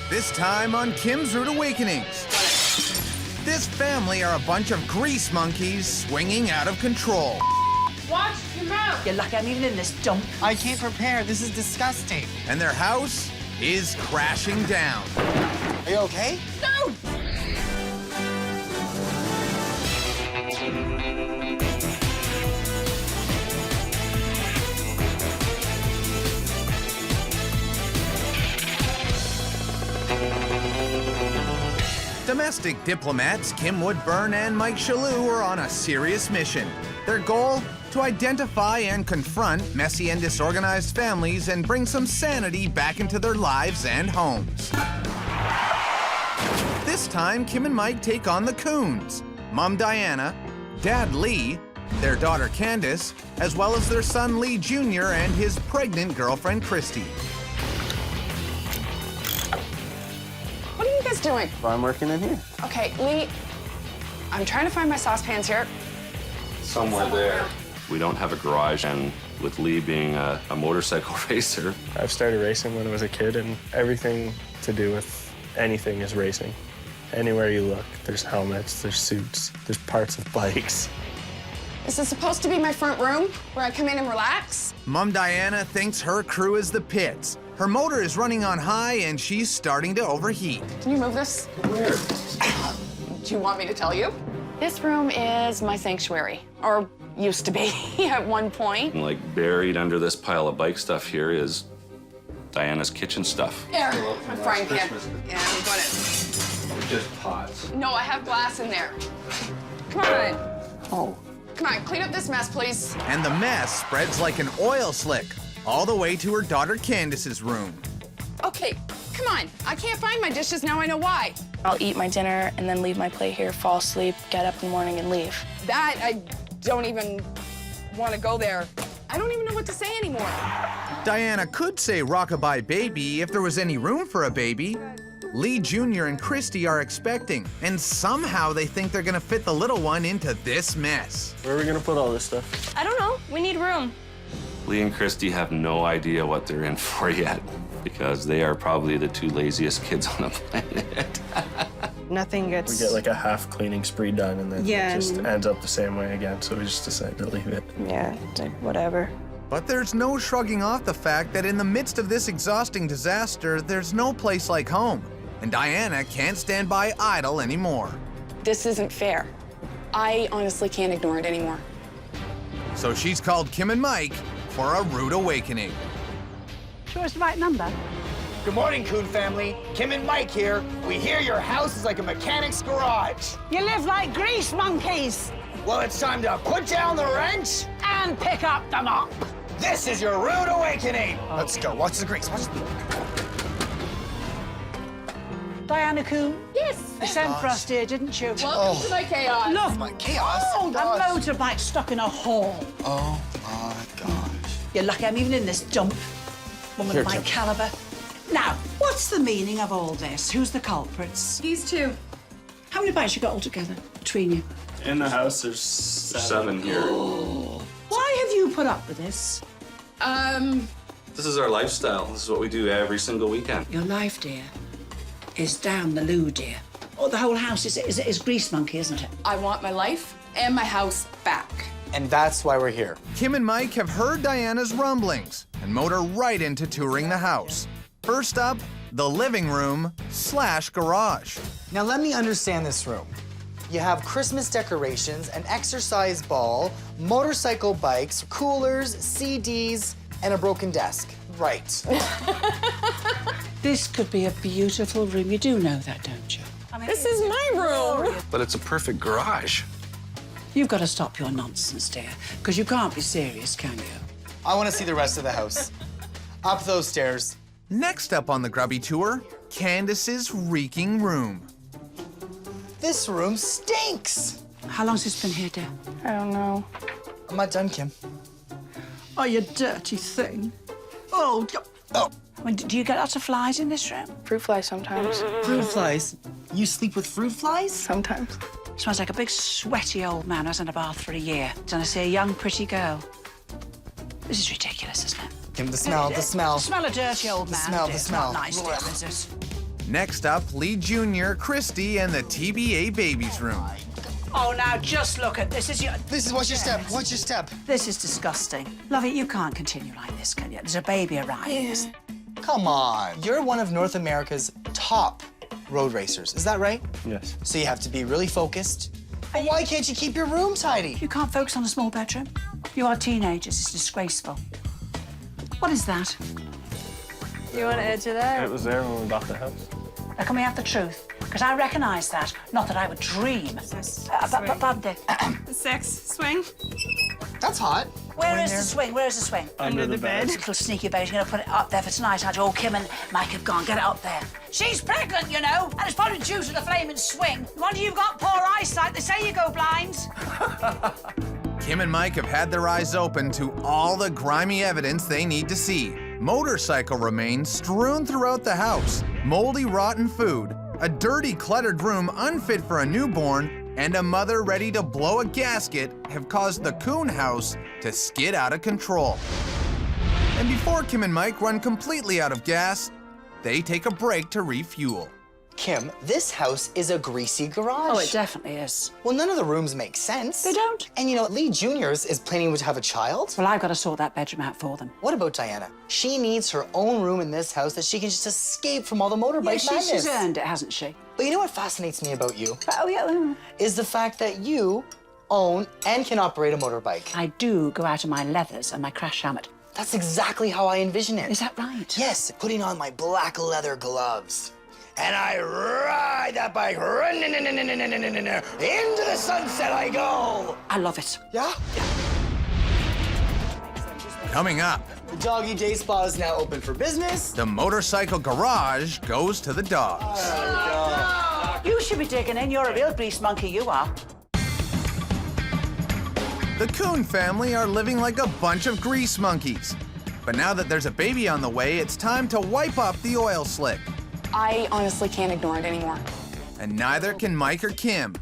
This time on Kim's Rude Awakenings. This family are a bunch of grease monkeys swinging out of control. Watch your mouth. You're lucky I'm even in this dump. I can't prepare. This is disgusting. And their house is crashing down. Are you okay? No! Domestic diplomats Kim Woodburn and Mike Shaloo are on a serious mission. Their goal? To identify and confront messy and disorganized families and bring some sanity back into their lives and homes. This time, Kim and Mike take on the Coons, Mom Diana, Dad Lee, their daughter Candace, as well as their son Lee Jr. and his pregnant girlfriend Christy. What are you guys doing? I'm working in here. Okay, Lee, I'm trying to find my saucepans here. Somewhere there. We don't have a garage, and with Lee being a motorcycle racer. I've started racing when I was a kid, and everything to do with anything is racing. Anywhere you look, there's helmets, there's suits, there's parts of bikes. This is supposed to be my front room where I come in and relax. Mom Diana thinks her crew is the pits. Her motor is running on high and she's starting to overheat. Can you move this? Do you want me to tell you? This room is my sanctuary, or used to be at one point. And like buried under this pile of bike stuff here is Diana's kitchen stuff. There, my frying pan. Yeah, I'm doing it. Just pots. No, I have glass in there. Come on. Oh. Come on, clean up this mess, please. And the mess spreads like an oil slick, all the way to her daughter Candace's room. Okay, come on. I can't find my dishes, now I know why. I'll eat my dinner and then leave my plate here, fall asleep, get up in the morning and leave. That, I don't even want to go there. I don't even know what to say anymore. Diana could say rockabye baby if there was any room for a baby. Lee Jr. and Christy are expecting, and somehow they think they're gonna fit the little one into this mess. Where are we gonna put all this stuff? I don't know. We need room. Lee and Christy have no idea what they're in for yet, because they are probably the two laziest kids on the planet. Nothing gets... We get like a half cleaning spree done, and then Yeah, it just and- ends up the same way again, so we just decided to leave it. Yeah, it's like, whatever. But there's no shrugging off the fact that in the midst of this exhausting disaster, there's no place like home. And Diana can't stand by idle anymore. This isn't fair. I honestly can't ignore it anymore. So she's called Kim and Mike for a rude awakening. Sure it's the right number? Good morning, Coon family. Kim and Mike here. We hear your house is like a mechanic's garage. You live like grease monkeys. Well, it's time to put down the wrench. And pick up the mop. This is your rude awakening. Let's go. Watch the grease. Watch the... Diana Coon, Yes. you sent for us, dear, didn't you? Welcome to my chaos. Look, My chaos. a motorbike stuck in a hole. Oh, my gosh. You're lucky I'm even in this dump. Woman Here, of my Kim. caliber. Now, what's the meaning of all this? Who's the culprits? These two. How many bikes you got altogether between you? In the house, there's 7 here. Why have you put up with this? This is our lifestyle. This is what we do every single weekend. Your life, dear, is down the loo, dear. Oh, the whole house is grease monkey, isn't it? I want my life and my house back. And that's why we're here. Kim and Mike have heard Diana's rumblings and motor right into touring the house. First up, the living room / garage. Now, let me understand this room. You have Christmas decorations, an exercise ball, motorcycle bikes, coolers, CDs, and a broken desk. Right. This could be a beautiful room. You do know that, don't you? This is my room. But it's a perfect garage. You've got to stop your nonsense, dear, because you can't be serious, can you? I want to see the rest of the house. Up those stairs. Next up on the grubby tour, Candace's reeking room. This room stinks. How long's this been here, dear? I don't know. I'm not done, Kim. Oh, you dirty thing. Oh, Oh, I mean, do you get lots of flies in this room? Fruit fly sometimes. fruit flies. You sleep with fruit flies? Sometimes. Smells like a big, sweaty old man who hasn't had a bath for a year. Then I see a young, pretty girl. This is ridiculous, isn't it? Kim, the smell, the smell. The smell of dirty old man. smell, dear. the It's not smell. nice, dear, is it? Next up, Lee Jr., Christy, and the TBA babies room. Oh, now just look at this. Watch your step. Watch your step. This is disgusting. Lovey, you can't continue like this, can you? There's a baby arriving. Come on. You're one of North America's top road racers. Is that right? Yes. So you have to be really focused. But why can't you keep your room tidy? You can't focus on a small bedroom. You are teenagers. It's disgraceful. What is that? You want to edge it out? It was there when we bought the house. Now, can we have the truth? Because I recognise that. Not that I would dream. Bande. Sex swing. That's hot. Where is the swing? Where is the swing? Under the bed. Little sneaky baby, you're gonna put it up there for tonight, aren't you? Oh, Kim and Mike have gone. Get it up there. She's pregnant, you know, and it's probably due to the flaming swing. No wonder you've got poor eyesight. They say you go blind. Kim and Mike have had their eyes open to all the grimy evidence they need to see. Motorcycle remains strewn throughout the house, moldy, rotten food, a dirty, cluttered room unfit for a newborn, and a mother ready to blow a gasket have caused the Coon house to skid out of control. And before Kim and Mike run completely out of gas, they take a break to refuel. Kim, this house is a greasy garage. Oh, it definitely is. Well, none of the rooms make sense. They don't. And you know, Lee Jr.'s is planning to have a child. Well, I've got to sort that bedroom out for them. What about Diana? She needs her own room in this house that she can just escape from all the motorbike madness. She's earned it, hasn't she? But you know what fascinates me about you? Oh, yeah. Is the fact that you own and can operate a motorbike. I do go out in my leathers and my crash helmet. That's exactly how I envision it. Is that right? Yes, putting on my black leather gloves. And I ride that bike into the sunset I go. I love it. Yeah? Coming up, The Doggy Day Spa is now open for business. the motorcycle garage goes to the dogs. You should be digging in. You're a real grease monkey, you are. The Coon family are living like a bunch of grease monkeys. But now that there's a baby on the way, it's time to wipe up the oil slick. I honestly can't ignore it anymore. And neither can Mike or Kim.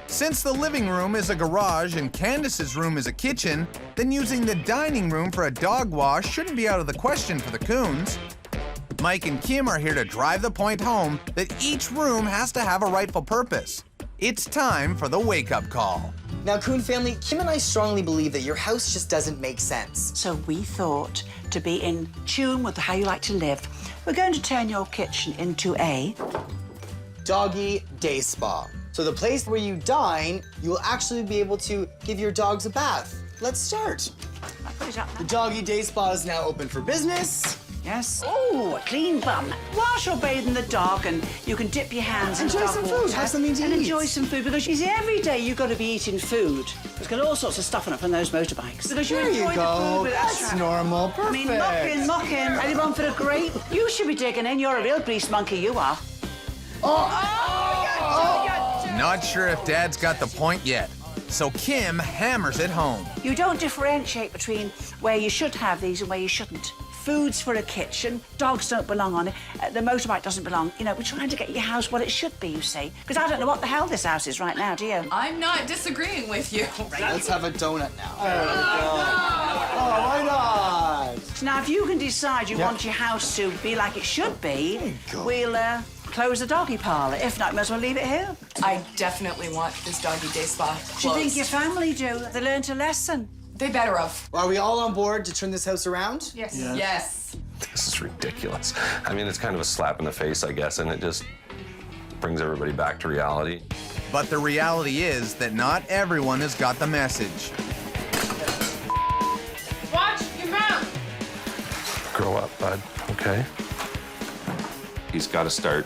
Since the living room is a garage and Candace's room is a kitchen, then using the dining room for a dog wash shouldn't be out of the question for the Coons. Mike and Kim are here to drive the point home that each room has to have a rightful purpose. It's time for the wake-up call. Now, Coon family, Kim and I strongly believe that your house just doesn't make sense. So we thought, to be in tune with how you like to live, we're going to turn your kitchen into a Doggy Day Spa. So the place where you dine, you will actually be able to give your dogs a bath. Let's start. I'll put it up The now. Doggy Day Spa is now open for business. Yes. Oh, a clean bum. Whilst you're bathing the dog, and you can dip your hands in Enjoy dog some water food, have something to and eat. enjoy some food, because you see, every day you've got to be eating food. There's got all sorts of stuff on it from those motorbikes. Because you There enjoy you the go. food with That's extra. normal. Perfect. I mean, mucking. Anyone for a grape? You should be digging in. You're a real grease monkey, you are. Not sure if Dad's got the point yet, so Kim hammers it home. You don't differentiate between where you should have these and where you shouldn't. Food's for a kitchen, dogs don't belong on it, the motorbike doesn't belong. You know, we're trying to get your house what it should be, you see. Because I don't know what the hell this house is right now, do you? I'm not disagreeing with you. Let's have a donut now. Oh, why not? So now, if you can decide you want your house to be like it should be, we'll close the doggy parlour. If not, might as well leave it here. I definitely want this Doggy Day Spa closed. Do you think your family do? They learned a lesson. They better have. Are we all on board to turn this house around? Yes. Yes. This is ridiculous. I mean, it's kind of a slap in the face, I guess, and it just brings everybody back to reality. But the reality is that not everyone has got the message. Watch your mouth. Grow up, bud, okay? He's got to start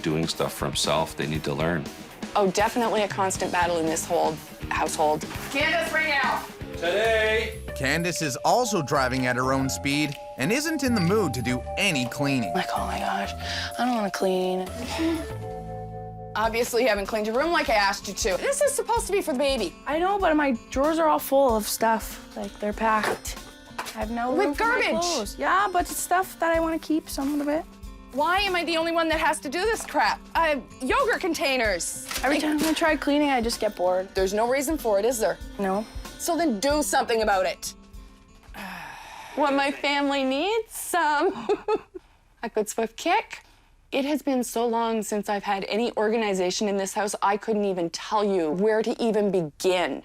doing stuff for himself. They need to learn. Oh, definitely a constant battle in this whole household. Candace, right now. Candace is also driving at her own speed and isn't in the mood to do any cleaning. Like, oh my gosh, I don't want to clean. Obviously, you haven't cleaned your room like I asked you to. This is supposed to be for the baby. I know, but my drawers are all full of stuff. Like, they're packed. I have no room With for my garbage. clothes. Yeah, but it's stuff that I want to keep some of it. Why am I the only one that has to do this crap? Yogurt containers. Every time I try cleaning, I just get bored. There's no reason for it, is there? No. So then do something about it. What my family needs, a good swift kick, It has been so long since I've had any organization in this house, I couldn't even tell you where to even begin.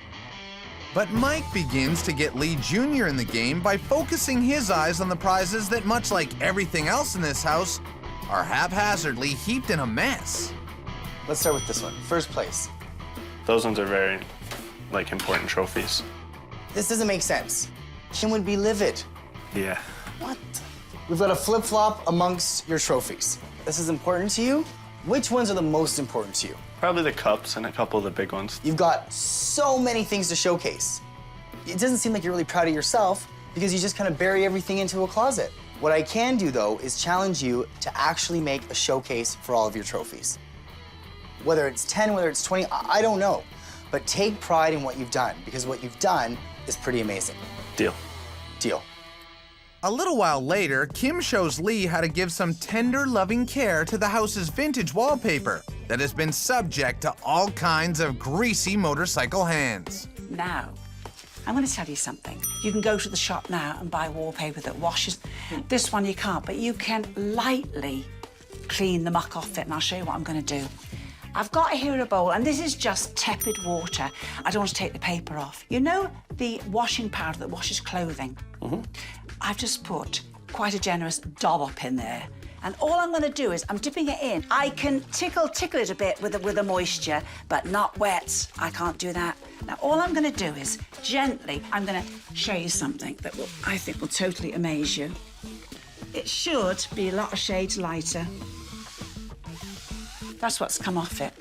But Mike begins to get Lee Jr. in the game by focusing his eyes on the prizes that, much like everything else in this house, are haphazardly heaped in a mess. Let's start with this one. First place. Those ones are very, important trophies. This doesn't make sense. Kim would be livid. Yeah. What? We've got a flip-flop amongst your trophies. This is important to you? Which ones are the most important to you? Probably the cups and a couple of the big ones. You've got so many things to showcase. It doesn't seem like you're really proud of yourself because you just kind of bury everything into a closet. What I can do, though, is challenge you to actually make a showcase for all of your trophies. Whether it's 10, whether it's 20, I don't know. But take pride in what you've done, because what you've done is pretty amazing. Deal. Deal. A little while later, Kim shows Lee how to give some tender, loving care to the house's vintage wallpaper that has been subject to all kinds of greasy motorcycle hands. Now, I'm going to tell you something. You can go to the shop now and buy wallpaper that washes. This one you can't, but you can lightly clean the muck off it, and I'll show you what I'm going to do. I've got here a bowl, and this is just tepid water. I don't want to take the paper off. You know the washing powder that washes clothing? Mm-hmm. I've just put quite a generous dollop in there. And all I'm going to do is I'm dipping it in. I can tickle it a bit with the moisture, but not wet. I can't do that. Now, all I'm going to do is gently, I'm going to show you something that I think will totally amaze you. It should be a lot of shades lighter. That's what's come off it.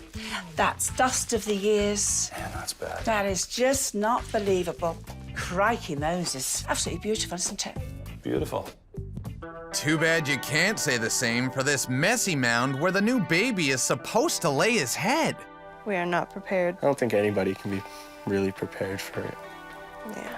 That's dust of the years. Man, that's bad. That is just not believable. Crikey Moses. Absolutely beautiful, isn't it? Beautiful. Too bad you can't say the same for this messy mound where the new baby is supposed to lay his head. We are not prepared. I don't think anybody can be really prepared for it. Yeah.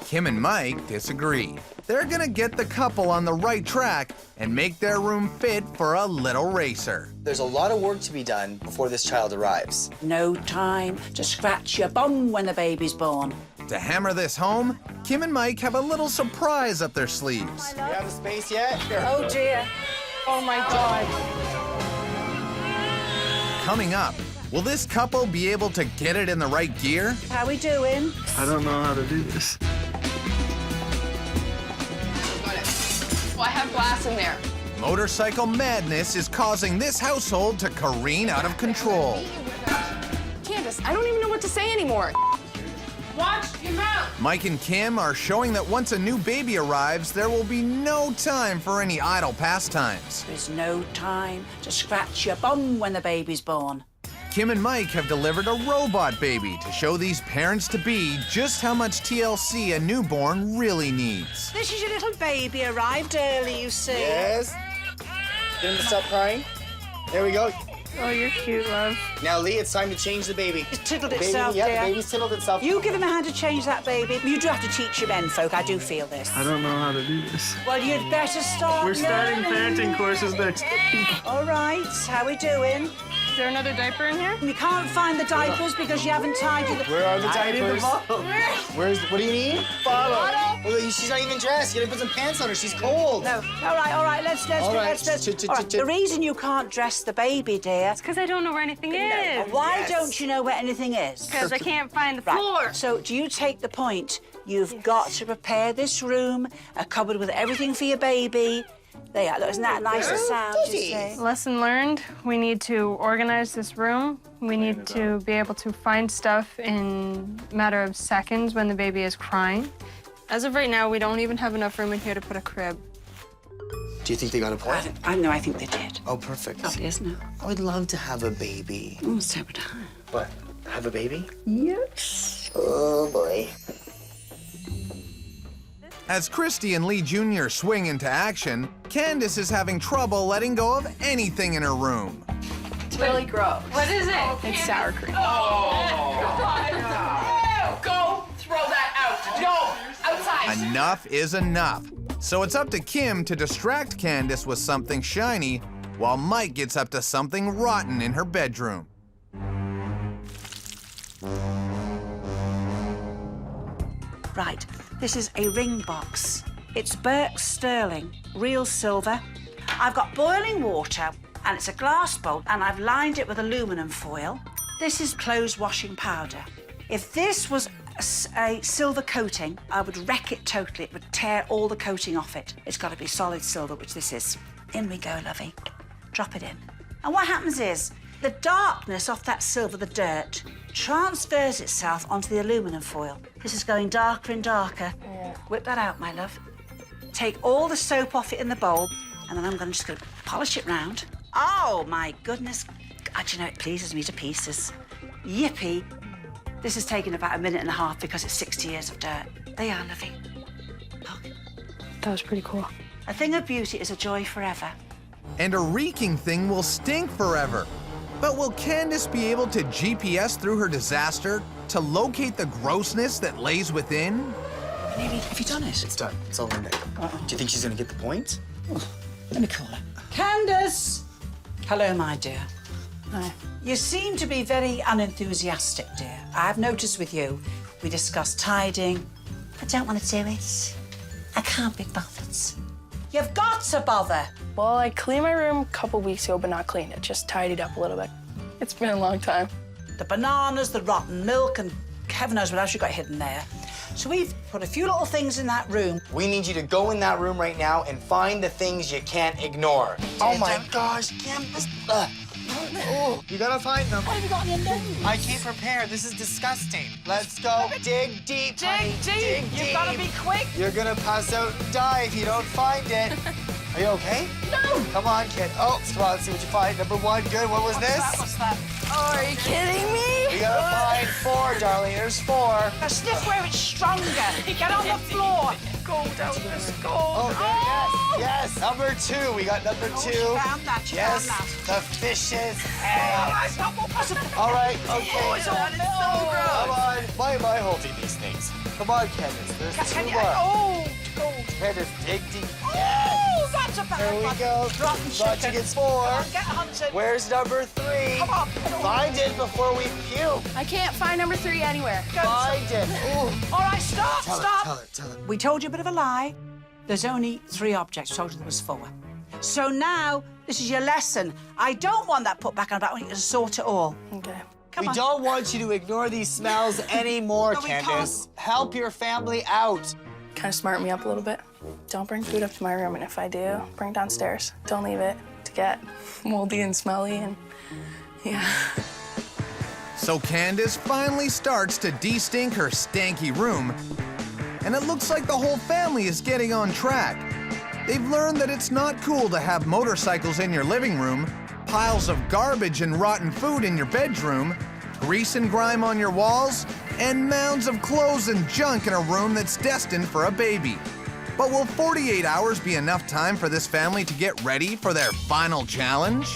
Kim and Mike disagree. They're gonna get the couple on the right track and make their room fit for a little racer. There's a lot of work to be done before this child arrives. No time to scratch your bum when the baby's born. To hammer this home, Kim and Mike have a little surprise up their sleeves. Do you have the space yet? Oh, dear. Oh, my God. Coming up, will this couple be able to get it in the right gear? How we doing? I don't know how to do this. Well, I have glass in there. Motorcycle madness is causing this household to careen out of control. Candace, I don't even know what to say anymore. Watch your mouth. Mike and Kim are showing that once a new baby arrives, there will be no time for any idle pastimes. There's no time to scratch your bum when the baby's born. Kim and Mike have delivered a robot baby to show these parents-to-be just how much TLC a newborn really needs. This is your little baby, arrived early, you see. Yes. Get him to stop crying. There we go. Oh, you're cute, love. Now, Lee, it's time to change the baby. It's tiddled The baby, itself, yeah, dear. the baby's tiddled itself. You give him a hand to change that baby. You do have to teach your men folk, I do feel this. I don't know how to do this. Well, you'd better start We're starting learning. parenting courses next week. All right, how we doing? Is there another diaper in here? You can't find the diapers because you haven't tidied the... Where are the I need the diapers? bottle. What do you need? Bottle. Well, she's not even dressed. You gotta put some pants on her. She's cold. No, all right, let's. All right. All right. The reason you can't dress the baby, dear... It's because I don't know where anything is. Why Yes. don't you know where anything is? Because I can't find the Right. floor. So do you take the point? You've got to prepare this room, a cupboard with everything for your baby. There you are. Look, isn't that a nicer sound, you say? Lesson learned, we need to organize this room. We need to be able to find stuff in a matter of seconds when the baby is crying. As of right now, we don't even have enough room in here to put a crib. Do you think they got a plan? I think they did. Oh, perfect. Lovely, isn't it? I would love to have a baby. So would I. But have a baby? Yes. Oh, boy. As Christy and Lee Jr. swing into action, Candace is having trouble letting go of anything in her room. It's really gross. What is it? It's sour cream. Go throw that out. No, outside. Enough is enough. So it's up to Kim to distract Candace with something shiny, while Mike gets up to something rotten in her bedroom. Right, this is a ring box. It's Burke sterling, real silver. I've got boiling water, and it's a glass bowl, and I've lined it with aluminum foil. This is clothes washing powder. If this was a silver coating, I would wreck it totally. It would tear all the coating off it. It's got to be solid silver, which this is. In we go, lovey. Drop it in. And what happens is, the darkness off that silver, the dirt, transfers itself onto the aluminum foil. This is going darker and darker. Yeah. Whip that out, my love. Take all the soap off it in the bowl, and then I'm just going to polish it round. Oh, my goodness. God, you know, it pleases me to pieces. Yippee. This has taken about 1.5 minutes because it's 60 years of dirt. They are, lovey. Look. That was pretty cool. A thing of beauty is a joy forever. And a reeking thing will stink forever. But will Candace be able to GPS through her disaster to locate the grossness that lays within? Maybe, have you done it? It's done. It's all in there. Do you think she's gonna get the point? Let me call her. Candace! Hello, my dear. Hi. You seem to be very unenthusiastic, dear. I've noticed with you, we discussed tidying. I don't want to do it. I can't be bothered. You've got to bother. Well, I cleaned my room a couple weeks ago, but not cleaned it. Just tidied up a little bit. It's been a long time. The bananas, the rotten milk, and heaven knows what else you got hidden there. So we've put a few little things in that room. We need you to go in that room right now and find the things you can't ignore. Oh my gosh, Kim. Oh, you gotta find them. What have you got in your nose? I came prepared. This is disgusting. Let's go. Dig deep. honey. Dig You've got to be quick. You're gonna pass out and die if you don't find it. Are you okay? No. Come on, kid. Oh, come on, let's see what you find. Number 1, good. What was this? What's that? Oh, are you kidding me? We gotta find 4, darling. There's 4. Now sniff where it's stronger. Get on the floor. Go down this go. Oh, there, yes. Number 2. We got number 2. She found that. She Yes, found that. the fishes. Oh, it's not more possible. All right, okay. Oh, it's all so gross. Come on. Why am I holding these things? Come on, Candace. There's 2 more. Oh, Candace, dig deep. oh, that's a bad There we one. go. Rotten Thought you chicken. get 4. Come on, get hunted. Where's number 3? Come on. Find it before we puke. I can't find number 3 anywhere. Find it. Ooh. All right, stop, stop. Tell her. We told you a bit of a lie. There's only 3 objects. Told you there was 4. So now, this is your lesson. I don't want that put back on. I want you to sort it all. Okay. Come We on. don't want you to ignore these smells anymore, No, we Candace. Help your family out. Kind of smarten me up a little bit. Don't bring food up to my room, and if I do, bring it downstairs. Don't leave it to get moldy and smelly, and yeah. So Candace finally starts to de-stink her stanky room, and it looks like the whole family is getting on track. They've learned that it's not cool to have motorcycles in your living room, piles of garbage and rotten food in your bedroom, grease and grime on your walls, and mounds of clothes and junk in a room that's destined for a baby. But will 48 hours be enough time for this family to get ready for their final challenge?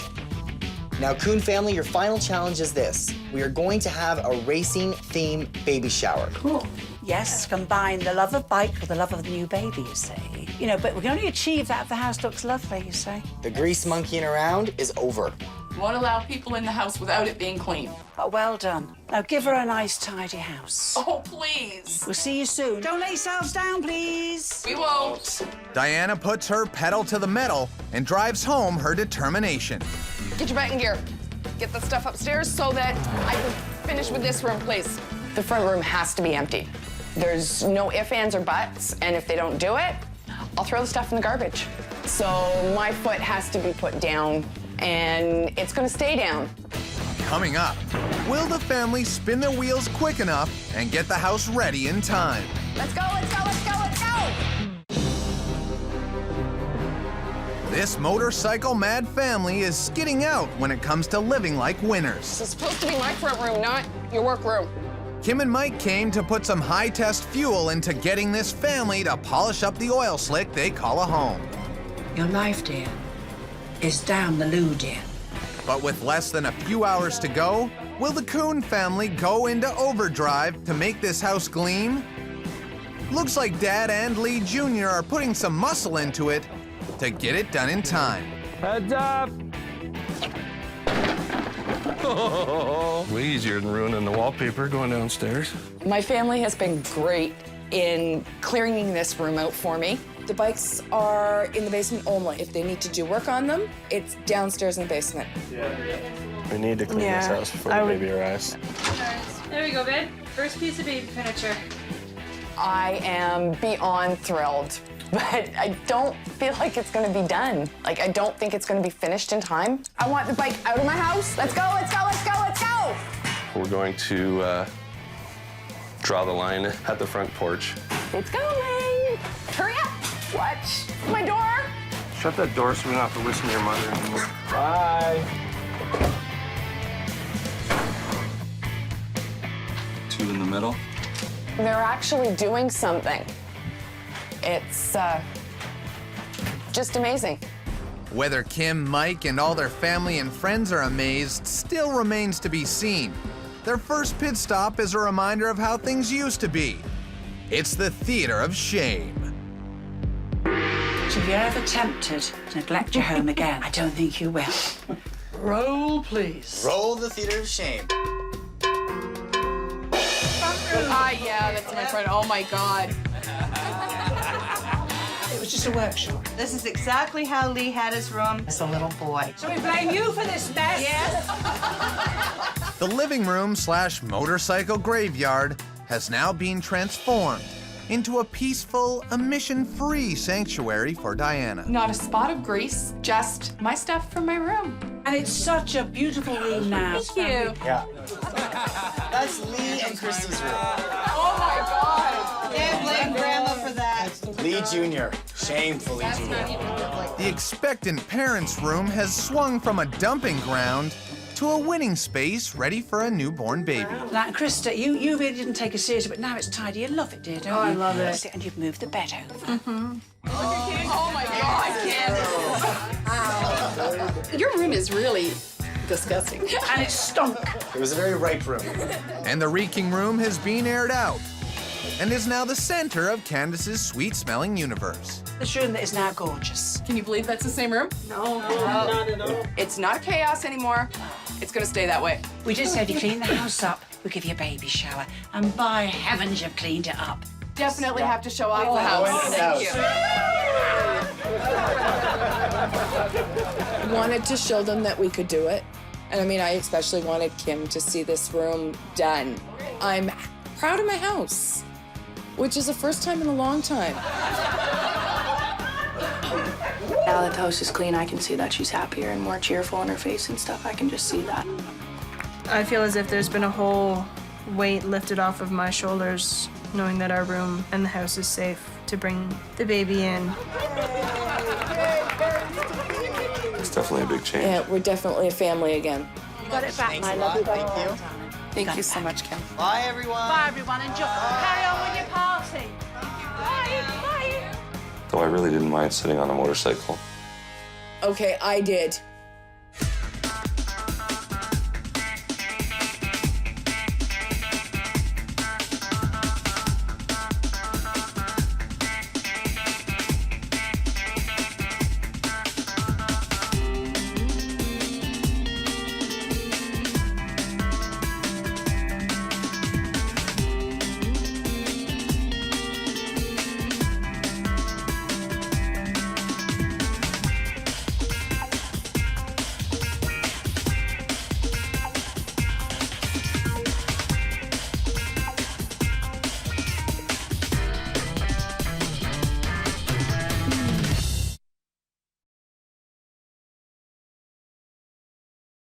Now, Coon family, your final challenge is this. We are going to have a racing-themed baby shower. Cool. Yes, combine the love of bike with the love of the new baby, you see. You know, but we can only achieve that if the house looks lovely, you see. The grease monkeying around is over. Won't allow people in the house without it being clean. But well done. Now give her a nice, tidy house. Oh, please. We'll see you soon. Don't let yourselves down, please. We won't. Diana puts her pedal to the metal and drives home her determination. Get your bike in gear. Get the stuff upstairs so that I can finish with this room, please. The front room has to be empty. There's no ifs, ands, or buts, and if they don't do it, I'll throw the stuff in the garbage. So my foot has to be put down, and it's gonna stay down. Coming up, will the family spin their wheels quick enough and get the house ready in time? Let's go, let's go, let's go, let's go! This motorcycle mad family is skidding out when it comes to living like winners. This is supposed to be my front room, not your work room. Kim and Mike came to put some high-test fuel into getting this family to polish up the oil slick they call a home. Your life, dear, is down the loo, dear. But with less than a few hours to go, will the Coon family go into overdrive to make this house gleam? Looks like Dad and Lee Jr. are putting some muscle into it to get it done in time. Heads up! Way easier than ruining the wallpaper going downstairs. My family has been great in clearing this room out for me. The bikes are in the basement only. If they need to do work on them, it's downstairs in the basement. We need to clean this house before the baby arrives. There we go, babe. First piece of baby furniture. I am beyond thrilled, but I don't feel like it's gonna be done. Like, I don't think it's gonna be finished in time. I want the bike out of my house. Let's go, let's go, let's go, let's go! We're going to draw the line at the front porch. It's going! Hurry up! Watch my door! Shut that door so we don't have to listen to your mother anymore. Bye. 2 in the middle. They're actually doing something. It's just amazing. Whether Kim, Mike, and all their family and friends are amazed still remains to be seen. Their first pit stop is a reminder of how things used to be. It's the theater of shame. So if you're ever tempted to neglect your home again, I don't think you will. Roll, please. Roll the theater of shame. Yeah, that's my friend. Oh my God. It was just a workshop. This is exactly how Lee had his room as a little boy. So we blame you for this mess? Yes. The living room / motorcycle graveyard has now been transformed into a peaceful, emission-free sanctuary for Diana. Not a spot of grease, just my stuff from my room. And it's such a beautiful room now. Thank you. Yeah. That's Lee and Christy's room. Oh my God. Can't blame Grandma for that. Lee Jr. Shamefully Jr. The expectant parents' room has swung from a dumping ground to a winning space ready for a newborn baby. Now, Krista, you really didn't take it seriously, but now it's tidy. You love it, dear, don't you? I love it. And you've moved the bed over. Oh my God, Candace. Your room is really disgusting. And it stunk. It was a very ripe room. And the reeking room has been aired out and is now the center of Candace's sweet-smelling universe. This room that is now gorgeous. Can you believe that's the same room? No. Not at all. It's not chaos anymore. It's gonna stay that way. We just said you clean the house up, we'll give you a baby shower. And by heavens, you've cleaned it up. Definitely have to show off the house. Thank you. Wanted to show them that we could do it. And I mean, I especially wanted Kim to see this room done. I'm proud of my house, which is the first time in a long time. Now that the house is clean, I can see that she's happier and more cheerful in her face and stuff. I can just see that. I feel as if there's been a whole weight lifted off of my shoulders, knowing that our room and the house is safe to bring the baby in. It's definitely a big change. Yeah, we're definitely a family again. You got it back, Thanks my a love. lot. Thank you. Thank you so much, Kim. Bye, everyone. Bye, everyone. Enjoy. Carry on with your party. Bye. Bye. Though I really didn't mind sitting on a motorcycle. Okay, I did.